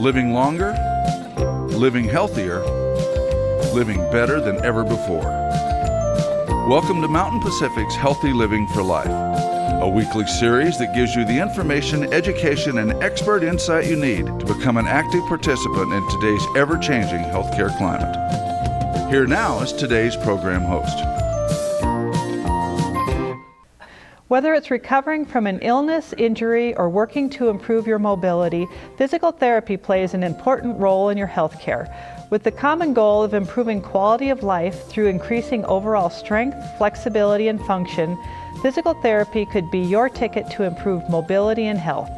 Living longer, living healthier, living better than ever before. Welcome to Mountain Pacific's Healthy Living for Life, a weekly series that gives you the information, education, and expert insight you need to become an active participant in today's ever-changing healthcare climate. Here now is today's program host. Whether it's recovering from an illness, injury, or working to improve your mobility, physical therapy plays an important role in your health care, with the common goal of improving quality of life through increasing overall strength, flexibility, and function. Physical therapy could be your ticket to improve mobility and health.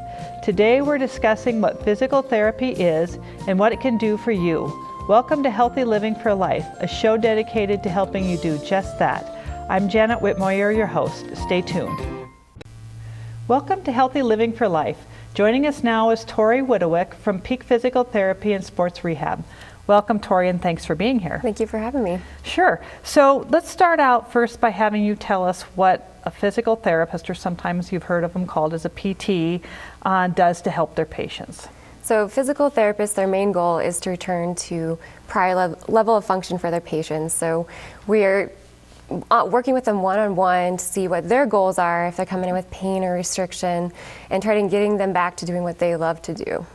Today we're discussing what physical therapy is and what it can do for you. Welcome to Healthy Living for Life, a show dedicated to helping you do just that. I'm Janet Whitmoyer, your host. Stay tuned. Welcome to Healthy Living for Life. Joining us now is Tori Widowick from Peak Physical Therapy and Sports Rehab. Welcome, Tori, and thanks for being here. Thank you for having me. Sure. So let's start out first by having you tell us what a physical therapist, or sometimes you've heard of them called as a PT, does to help their patients. So physical therapists, their main goal is to return to prior level of function for their patients. So we're working with them one-on-one to see what their goals are, if they're coming in with pain or restriction, and trying to getting them back to doing what they love to do.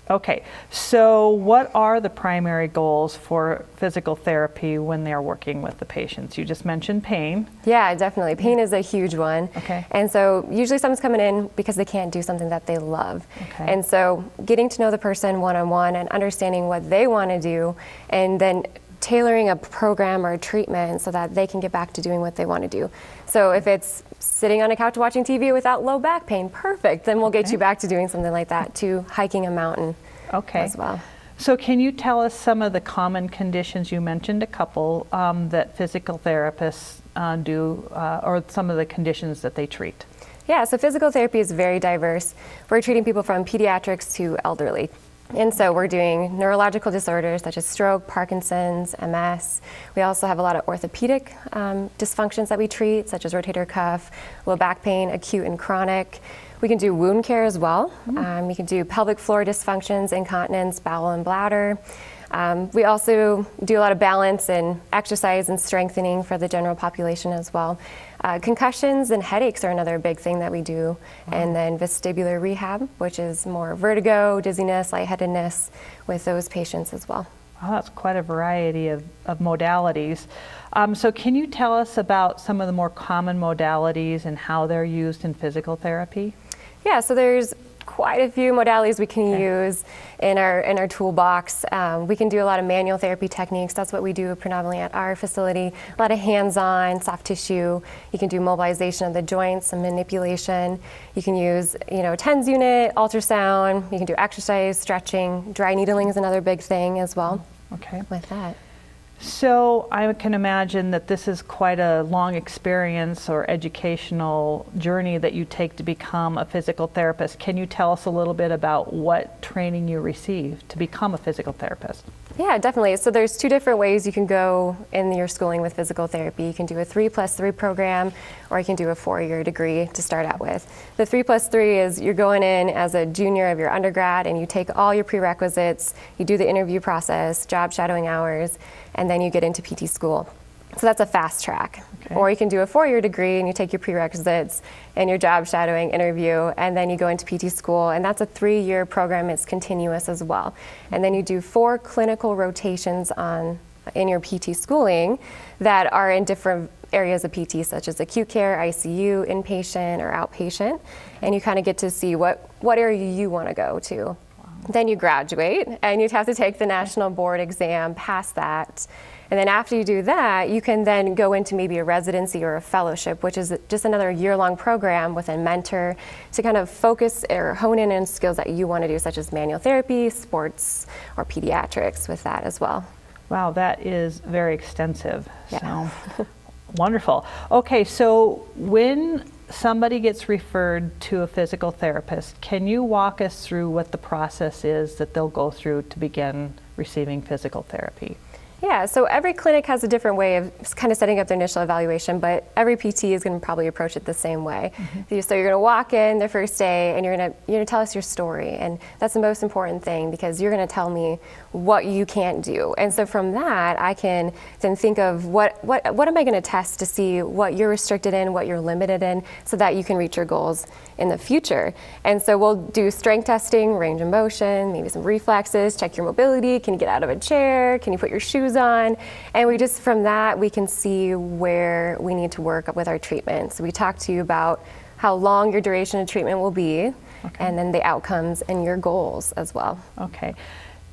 Okay, so what are the primary goals for physical therapy when they're working with the patients? You just mentioned pain. Yeah, definitely. Pain is a huge one. Okay. And so usually someone's coming in because they can't do something that they love. Okay. And so getting to know the person one-on-one and understanding what they want to do, and then tailoring a program or a treatment so that they can get back to doing what they want to do. So if it's sitting on a couch watching TV without low back pain, perfect. Then we'll get you back to doing something like that, to hiking a mountain as well. So can you tell us some of the common conditions? You mentioned a couple that physical therapists do, or some of the conditions that they treat. Yeah, so physical therapy is very diverse. We're treating people from pediatrics to elderly. And so we're doing neurological disorders such as stroke, Parkinson's, MS. We also have a lot of orthopedic dysfunctions that we treat, such as rotator cuff, low back pain, acute and chronic. We can do wound care as well. We can do pelvic floor dysfunctions, incontinence, bowel and bladder. We also do a lot of balance and exercise and strengthening for the general population as well. Concussions and headaches are another big thing that we do. And then vestibular rehab, which is more vertigo, dizziness, lightheadedness with those patients as well. Wow, that's quite a variety of modalities. So can you tell us about some of the more common modalities and how they're used in physical therapy? Yeah, so there's quite a few modalities we can use in our toolbox. We can do a lot of manual therapy techniques. That's what we do predominantly at our facility. A lot of hands-on, soft tissue. You can do mobilization of the joints, some manipulation. You can use, a TENS unit, ultrasound. You can do exercise, stretching. Dry needling is another big thing as well. Okay. With that. So I can imagine that this is quite a long experience or educational journey that you take to become a physical therapist. Can you tell us a little bit about what training you received to become a physical therapist? Yeah, definitely. So there's two different ways you can go in your schooling with physical therapy. You can do a 3+3 program, or you can do a 4-year degree to start out with. The 3+3 is you're going in as a junior of your undergrad, and you take all your prerequisites, you do the interview process, job shadowing hours, and then you get into PT school. So that's a fast track. Okay. Or you can do a 4-year degree and you take your prerequisites and your job shadowing interview, and then you go into PT school, and that's a 3-year program. It's continuous as well. And then you do 4 clinical rotations in your PT schooling that are in different areas of PT, such as acute care, ICU, inpatient, or outpatient, and you kind of get to see what area you want to go to. Then you graduate, and you'd have to take the national board exam, pass that. And then after you do that, you can then go into maybe a residency or a fellowship, which is just another year-long program with a mentor to kind of focus or hone in on skills that you want to do, such as manual therapy, sports, or pediatrics with that as well. Wow, that is very extensive. Yeah. So wonderful. Okay, so when somebody gets referred to a physical therapist, can you walk us through what the process is that they'll go through to begin receiving physical therapy? Yeah, so every clinic has a different way of kind of setting up their initial evaluation, but every PT is going to probably approach it the same way. So you're going to walk in the first day and you're going to tell us your story, and that's the most important thing because you're going to tell me what you can't do. And so from that, I can then think of what am I going to test to see what you're restricted in, what you're limited in, so that you can reach your goals in the future. And so we'll do strength testing, range of motion, maybe some reflexes, check your mobility. Can you get out of a chair? Can you put your shoes on? And we just, from that, we can see where we need to work with our treatment. So we talk to you about how long your duration of treatment will be, and then the outcomes and your goals as well. Okay.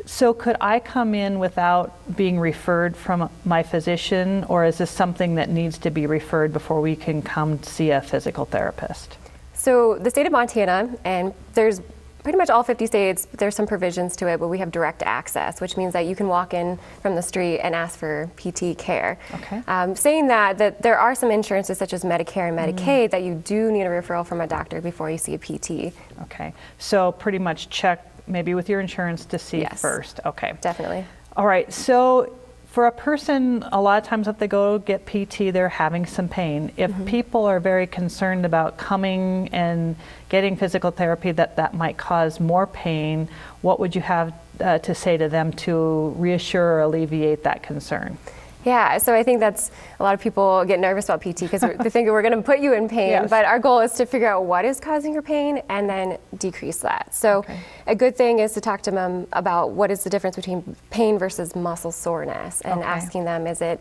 So could I come in without being referred from my physician, or is this something that needs to be referred before we can come see a physical therapist? So the state of Montana, and there's pretty much all 50 states, there's some provisions to it, but we have direct access, which means that you can walk in from the street and ask for PT care. Okay. Saying that there are some insurances such as Medicare and Medicaid that you do need a referral from a doctor before you see a PT. Okay. So pretty much check maybe with your insurance to see first. Okay. Definitely. All right. So for a person, a lot of times if they go get PT, they're having some pain. If people are very concerned about coming and getting physical therapy that might cause more pain, what would you have to say to them to reassure or alleviate that concern? Yeah, so I think that's a lot of people get nervous about PT because they think we're going to put you in pain, but our goal is to figure out what is causing your pain and then decrease that. So a good thing is to talk to them about what is the difference between pain versus muscle soreness, and asking them, is it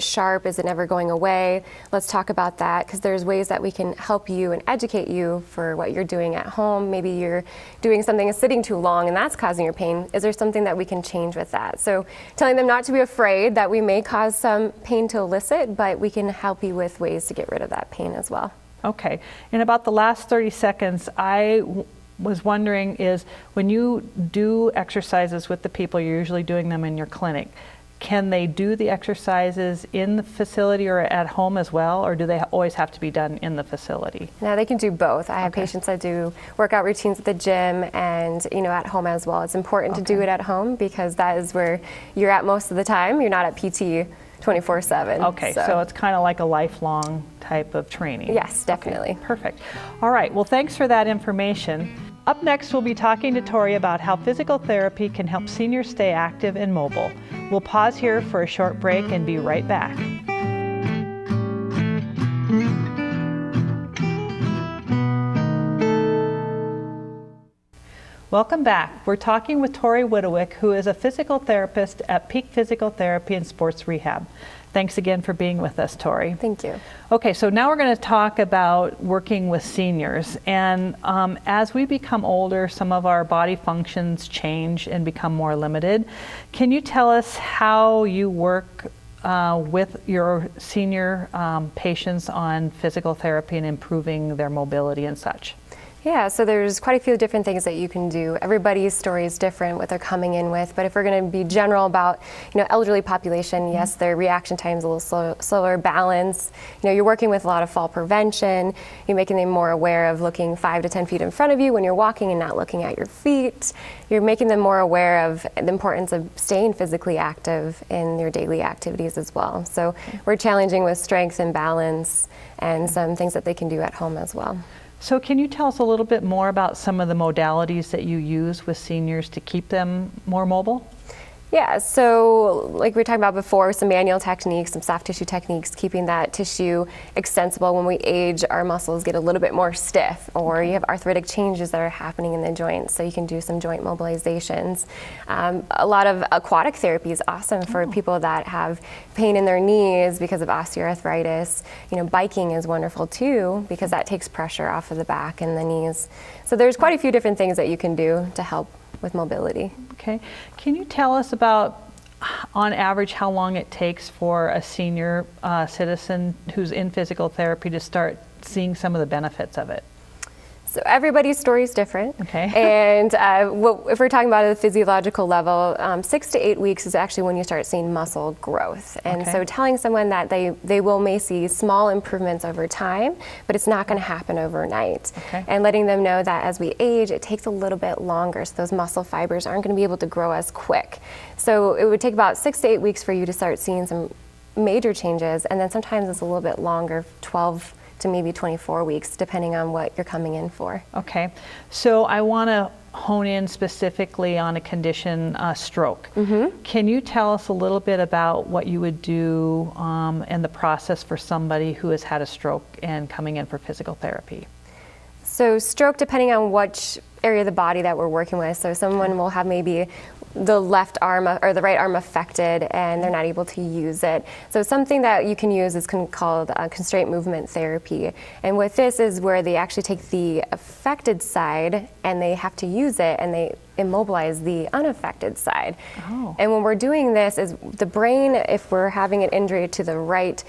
sharp? Is it never going away? Let's talk about that, because there's ways that we can help you and educate you for what you're doing at home. Maybe you're doing something and sitting too long and that's causing your pain. Is there something that we can change with that? So telling them not to be afraid that we may cause some pain to elicit, but we can help you with ways to get rid of that pain as well. Okay. In about the last 30 seconds, I was wondering is when you do exercises with the people, you're usually doing them in your clinic. Can they do the exercises in the facility or at home as well, or do they always have to be done in the facility? No, they can do both. I have patients that do workout routines at the gym and at home as well. It's important to do it at home because that is where you're at most of the time. You're not at PT 24/7. Okay, so it's kind of like a lifelong type of training. Yes, definitely. Okay, perfect. All right, well, thanks for that information. Up next, we'll be talking to Tori about how physical therapy can help seniors stay active and mobile. We'll pause here for a short break and be right back. Welcome back. We're talking with Tori Widowick, who is a physical therapist at Peak Physical Therapy and Sports Rehab. Thanks again for being with us, Tori. Thank you. Okay, so now we're going to talk about working with seniors. And as we become older, some of our body functions change and become more limited. Can you tell us how you work with your senior patients on physical therapy and improving their mobility and such? Yeah, so there's quite a few different things that you can do. Everybody's story is different, what they're coming in with, but if we're going to be general about, elderly population, yes, their reaction time's a little slower, balance. You're working with a lot of fall prevention. You're making them more aware of looking 5 to 10 feet in front of you when you're walking and not looking at your feet. You're making them more aware of the importance of staying physically active in your daily activities as well. So we're challenging with strength and balance and some things that they can do at home as well. So can you tell us a little bit more about some of the modalities that you use with seniors to keep them more mobile? Yeah, so like we were talking about before, some manual techniques, some soft tissue techniques, keeping that tissue extensible. When we age, our muscles get a little bit more stiff, or you have arthritic changes that are happening in the joints, so you can do some joint mobilizations. A lot of aquatic therapy is awesome for people that have pain in their knees because of osteoarthritis. Biking is wonderful too because that takes pressure off of the back and the knees. So there's quite a few different things that you can do to help with mobility. Okay. Can you tell us about, on average, how long it takes for a senior citizen who's in physical therapy to start seeing some of the benefits of it? So everybody's story is different. Okay. And if we're talking about at a physiological level, 6 to 8 weeks is actually when you start seeing muscle growth. And Okay. so may see small improvements over time, but it's not going to happen overnight. Okay. And letting them know that as we age, it takes a little bit longer. So those muscle fibers aren't going to be able to grow as quick. So it would take about 6 to 8 weeks for you to start seeing some major changes. And then sometimes it's a little bit longer, 12 to maybe 24 weeks, depending on what you're coming in for. Okay, so I want to hone in specifically on a condition, stroke. Can you tell us a little bit about what you would do and the process for somebody who has had a stroke and coming in for physical therapy? So stroke, depending on which area of the body that we're working with. So someone will have maybe the left arm or the right arm affected and they're not able to use it. So something that you can use is called constraint movement therapy. And what this is where they actually take the affected side and they have to use it and they immobilize the unaffected side. Oh. And when we're doing this is the brain, if we're having an injury to the right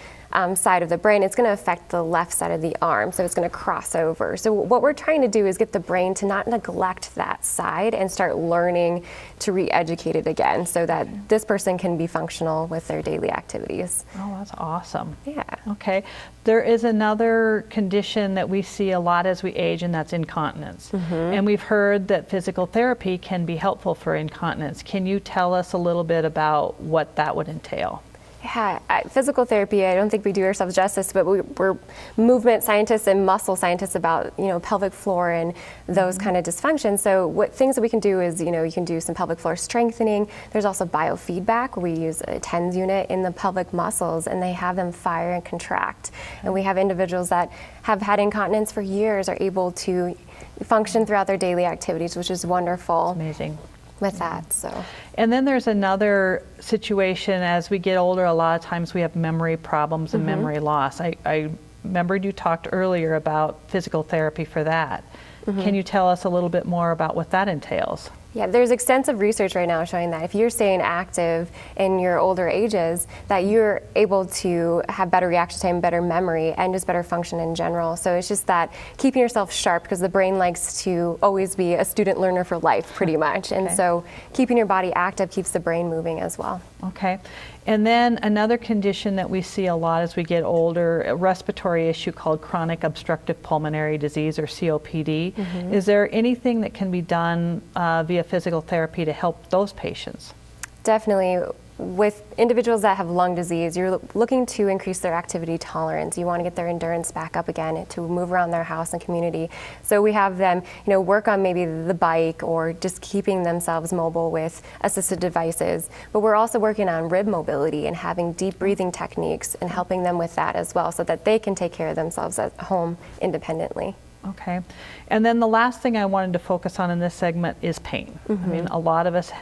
side of the brain, it's going to affect the left side of the arm, so it's going to cross over. So what we're trying to do is get the brain to not neglect that side and start learning to re-educate it again so that this person can be functional with their daily activities. Oh, that's awesome. Yeah. Okay, there is another condition that we see a lot as we age, and that's incontinence. And we've heard that physical therapy can be helpful for incontinence. Can you tell us a little bit about what that would entail? Yeah, physical therapy, I don't think we do ourselves justice, but we're movement scientists and muscle scientists about, pelvic floor and those kind of dysfunctions. So what things that we can do is, you can do some pelvic floor strengthening. There's also biofeedback where we use a TENS unit in the pelvic muscles and they have them fire and contract. And we have individuals that have had incontinence for years are able to function throughout their daily activities, which is wonderful. Amazing. With that, so. And then there's another situation as we get older, a lot of times we have memory problems and memory loss. I remembered you talked earlier about physical therapy for that. Can you tell us a little bit more about what that entails? Yeah, there's extensive research right now showing that if you're staying active in your older ages, that you're able to have better reaction time, better memory, and just better function in general. So it's just that keeping yourself sharp, because the brain likes to always be a student learner for life, pretty much. And so keeping your body active keeps the brain moving as well. Okay. And then another condition that we see a lot as we get older, a respiratory issue called chronic obstructive pulmonary disease, or COPD. Is there anything that can be done via physical therapy to help those patients? Definitely. With individuals that have lung disease, you're looking to increase their activity tolerance. You want to get their endurance back up again to move around their house and community. So we have them, work on maybe the bike or just keeping themselves mobile with assisted devices. But we're also working on rib mobility and having deep breathing techniques and helping them with that as well so that they can take care of themselves at home independently. Okay. And then the last thing I wanted to focus on in this segment is pain. I mean, a lot of us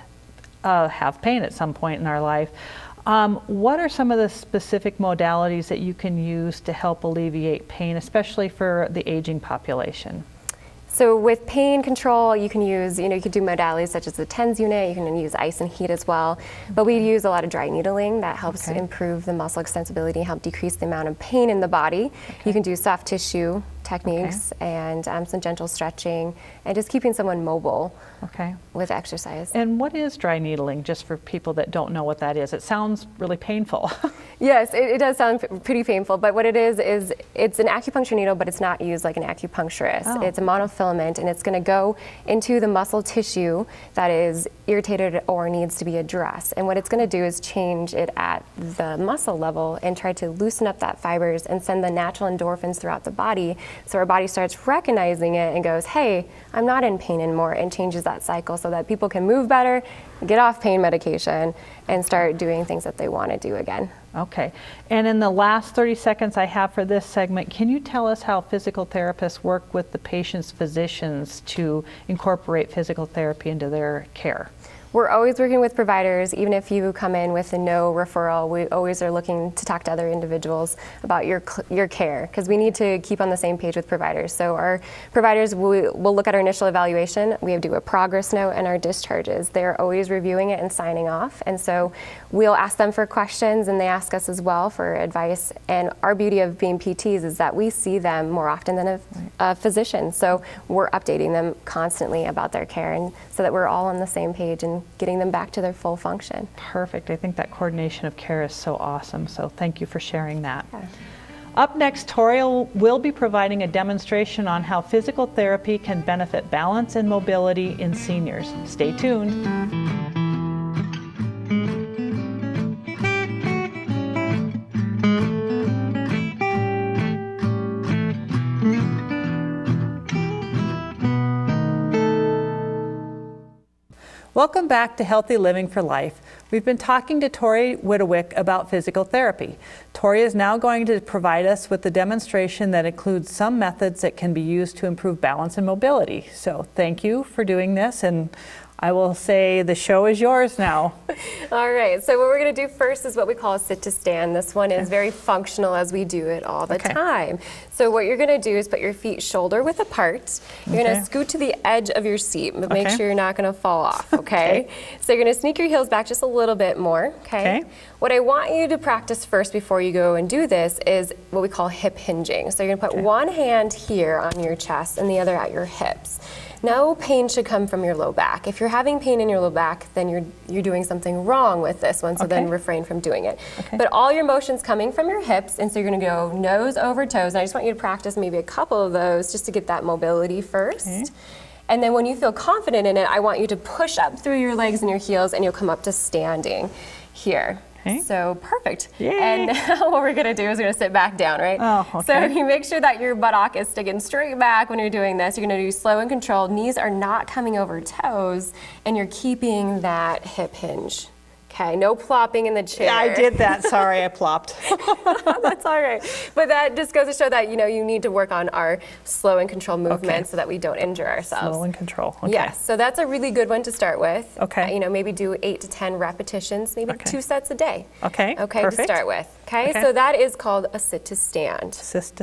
have pain at some point in our life. What are some of the specific modalities that you can use to help alleviate pain, especially for the aging population? So with pain control, you can use, you could do modalities such as the TENS unit, you can use ice and heat as well, but we use a lot of dry needling that helps improve the muscle extensibility, help decrease the amount of pain in the body. You can do soft tissue techniques and some gentle stretching and just keeping someone mobile with exercise. And what is dry needling, just for people that don't know what that is? It sounds really painful. Yes, it does sound pretty painful, but what it is it's an acupuncture needle, but it's not used like an acupuncturist. It's a monofilament, and it's going to go into the muscle tissue that is irritated or needs to be addressed. And what it's going to do is change it at the muscle level and try to loosen up that fibers and send the natural endorphins throughout the body, so our body starts recognizing it and goes, hey, I'm not in pain anymore, and changes that cycle so that people can move better, get off pain medication, and start doing things that they want to do again. Okay. And in the last 30 seconds I have for this segment, can you tell us how physical therapists work with the patient's physicians to incorporate physical therapy into their care? We're always working with providers. Even if you come in with a no referral, we always are looking to talk to other individuals about your care, because we need to keep on the same page with providers. So our providers will look at our initial evaluation. We do a progress note and our discharges. They're always reviewing it and signing off. And so we'll ask them for questions, and they ask us as well for advice. And our beauty of being PTs is that we see them more often than a physician. So we're updating them constantly about their care, and so that we're all on the same page and getting them back to their full function. Perfect. I think that coordination of care is so awesome. So thank you for sharing that. Yeah. Up next, Tori will be providing a demonstration on how physical therapy can benefit balance and mobility in seniors. Stay tuned. Welcome back to Healthy Living for Life. We've been talking to Tori Widowick about physical therapy. Tori is now going to provide us with a demonstration that includes some methods that can be used to improve balance and mobility. So thank you for doing this, and I will say the show is yours now. All right, so what we're going to do first is what we call a sit to stand. This one is very functional, as we do it all the time. So what you're going to do is put your feet shoulder width apart. You're going to scoot to the edge of your seat, but make sure you're not going to fall off, okay? So you're going to sneak your heels back just a little bit more, okay? What I want you to practice first before you go and do this is what we call hip hinging. So you're going to put one hand here on your chest and the other at your hips. No pain should come from your low back. If you're having pain in your low back, then you're doing something wrong with this one, so then refrain from doing it. But all your motion's coming from your hips, and so you're gonna go nose over toes. And I just want you to practice maybe a couple of those just to get that mobility first. And then when you feel confident in it, I want you to push up through your legs and your heels, and you'll come up to standing here. So perfect. Yay. And now what we're gonna do is we're gonna sit back down, right? So you make sure that your buttock is sticking straight back when you're doing this. You're gonna do slow and controlled. Knees are not coming over toes, and you're keeping that hip hinge. Okay, no plopping in the chair. Yeah, I did that. Sorry, I plopped. That's all right. But that just goes to show that, you need to work on our slow and controlled movements so that we don't injure ourselves. Slow and control. Yes, so that's a really good one to start with. Maybe do 8 to 10 repetitions, maybe 2 sets a day. Okay, perfect. To start with. Okay, so that is called a sit to stand. Sit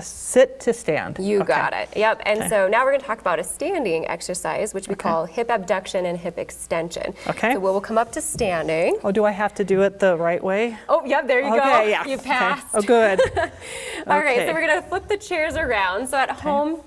to stand. You got it. Yep. And so now we're going to talk about a standing exercise, which we call hip abduction and hip extension. So we'll come up to standing. Oh, do I have to do it the right way? Oh, yep, there you go. Yeah. You passed. Oh, good. All right, so we're going to flip the chairs around. So at home,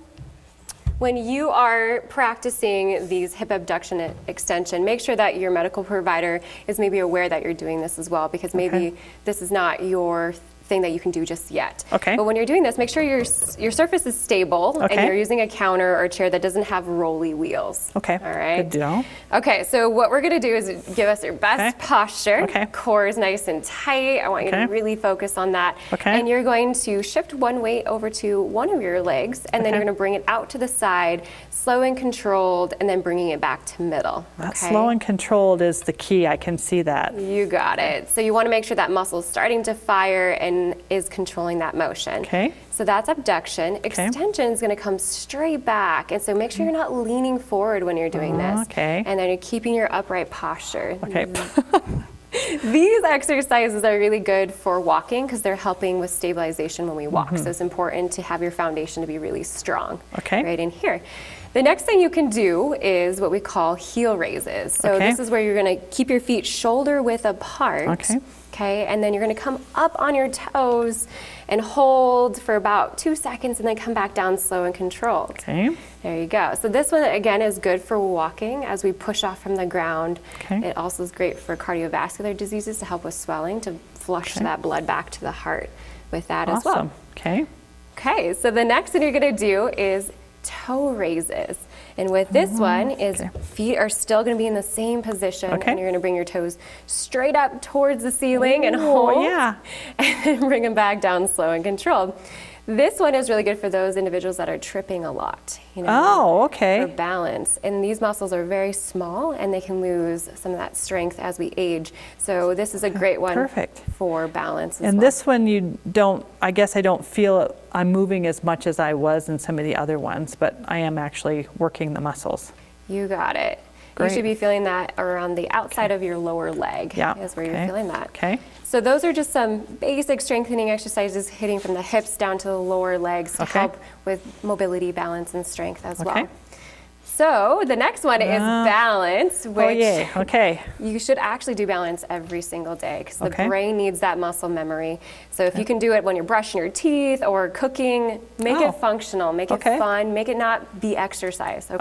when you are practicing these hip abduction extension, make sure that your medical provider is maybe aware that you're doing this as well, because maybe this is not your thing that you can do just yet. But when you're doing this, make sure your surface is stable and you're using a counter or a chair that doesn't have rolly wheels. All right. Good deal. Okay, so what we're gonna do is give us your best posture. Core is nice and tight. I want you to really focus on that. And you're going to shift one weight over to one of your legs, and then you're gonna bring it out to the side, slow and controlled, and then bringing it back to middle. That slow and controlled is the key. I can see that. You got it. So you want to make sure that muscle is starting to fire and is controlling that motion. So that's abduction. Extension is going to come straight back, and so make sure you're not leaning forward when you're doing this. And then you're keeping your upright posture. These exercises are really good for walking because they're helping with stabilization when we walk. So it's important to have your foundation to be really strong right in here. The next thing you can do is what we call heel raises. So this is where you're going to keep your feet shoulder width apart. And then you're going to come up on your toes and hold for about 2 seconds, and then come back down slow and controlled. There you go. So this one, again, is good for walking as we push off from the ground. It also is great for cardiovascular diseases to help with swelling, to flush that blood back to the heart with that as well. Okay, so the next thing you're going to do is toe raises. And with this one is feet are still going to be in the same position, and you're going to bring your toes straight up towards the ceiling and hold, and bring them back down slow and controlled. This one is really good for those individuals that are tripping a lot, for balance. And these muscles are very small, and they can lose some of that strength as we age. So this is a great one for balance as well. And this one I guess I don't feel I'm moving as much as I was in some of the other ones, but I am actually working the muscles. You got it. great. You should be feeling that around the outside of your lower leg is where you're feeling that. Okay. So those are just some basic strengthening exercises hitting from the hips down to the lower legs to help with mobility, balance, and strength as well. So the next one is balance, which you should actually do balance every single day because the brain needs that muscle memory. So if you can do it when you're brushing your teeth or cooking, make it functional, make it fun, make it not be exercise. So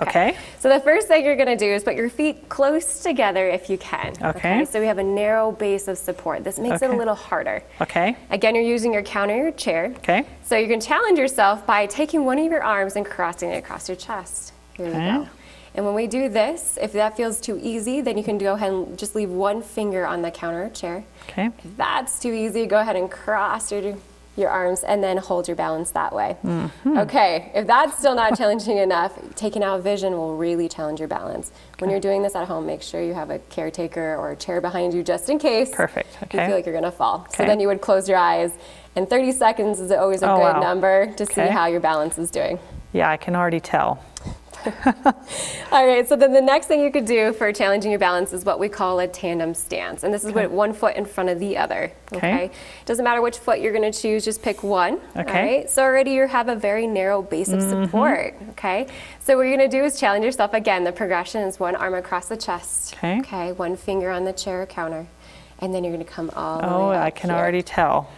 the first thing you're going to do is put your feet close together if you can. So we have a narrow base of support. This makes it a little harder. Again, you're using your counter, your chair. So you can challenge yourself by taking one of your arms and crossing it across your chest. Here we go. And when we do this, if that feels too easy, then you can go ahead and just leave one finger on the counter or chair. If that's too easy, go ahead and cross your arms and then hold your balance that way. If that's still not challenging enough, taking out vision will really challenge your balance. When you're doing this at home, make sure you have a caretaker or a chair behind you just in case you feel like you're going to fall. So then you would close your eyes, and 30 seconds is always a good number to see how your balance is doing. Yeah, I can already tell. All right, so then the next thing you could do for challenging your balance is what we call a tandem stance. And this is with one foot in front of the other. Doesn't matter which foot you're going to choose, just pick one. All right, so already you have a very narrow base of support. So what you're going to do is challenge yourself again. The progression is one arm across the chest. One finger on the chair or counter. And then you're going to come all the way up I can already tell.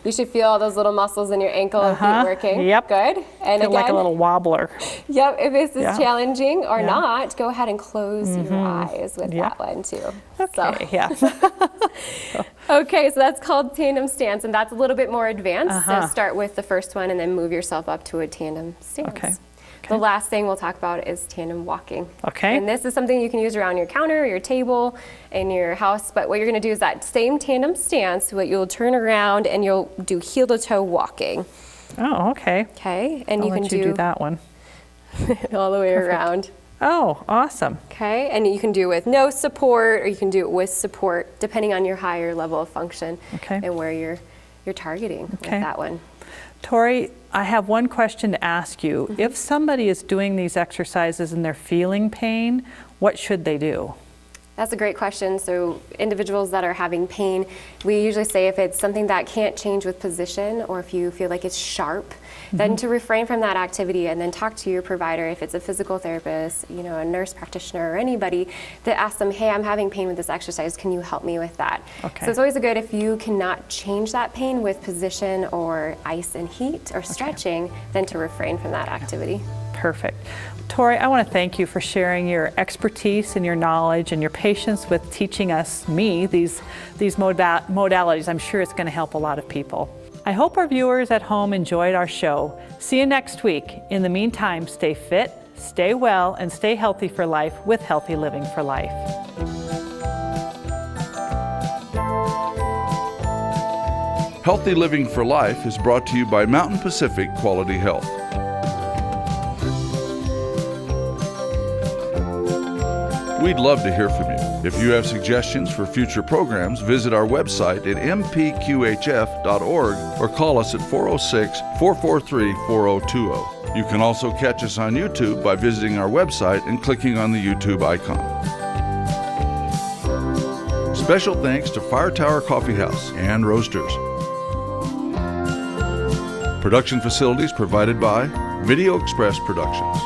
You should feel all those little muscles in your ankle and feet working. Good. And feel again, like a little wobbler. If this is challenging or not, go ahead and close your eyes with that one too. So that's called tandem stance, and that's a little bit more advanced. So start with the first one and then move yourself up to a tandem stance. The last thing we'll talk about is tandem walking. And this is something you can use around your counter, your table, in your house. But what you're going to do is that same tandem stance, what you'll turn around and you'll do heel to toe walking. And I'll you can do that one all the way around. Awesome. And you can do it with no support, or you can do it with support, depending on your higher level of function and where you're targeting with that one. Tori, I have one question to ask you. If somebody is doing these exercises and they're feeling pain, what should they do? That's a great question. So individuals that are having pain, we usually say if it's something that can't change with position, or if you feel like it's sharp, then to refrain from that activity and then talk to your provider. If it's a physical therapist, a nurse practitioner or anybody, to ask them, hey, I'm having pain with this exercise, can you help me with that? So it's always good if you cannot change that pain with position or ice and heat or stretching, then to refrain from that activity. Perfect. Tori, I want to thank you for sharing your expertise and your knowledge and your patience with teaching me, these modalities. I'm sure it's going to help a lot of people. I hope our viewers at home enjoyed our show. See you next week. In the meantime, stay fit, stay well, and stay healthy for life with Healthy Living for Life. Healthy Living for Life is brought to you by Mountain Pacific Quality Health. We'd love to hear from you. If you have suggestions for future programs, visit our website at mpqhf.org or call us at 406-443-4020. You can also catch us on YouTube by visiting our website and clicking on the YouTube icon. Special thanks to Fire Tower Coffee House and Roasters. Production facilities provided by Video Express Productions.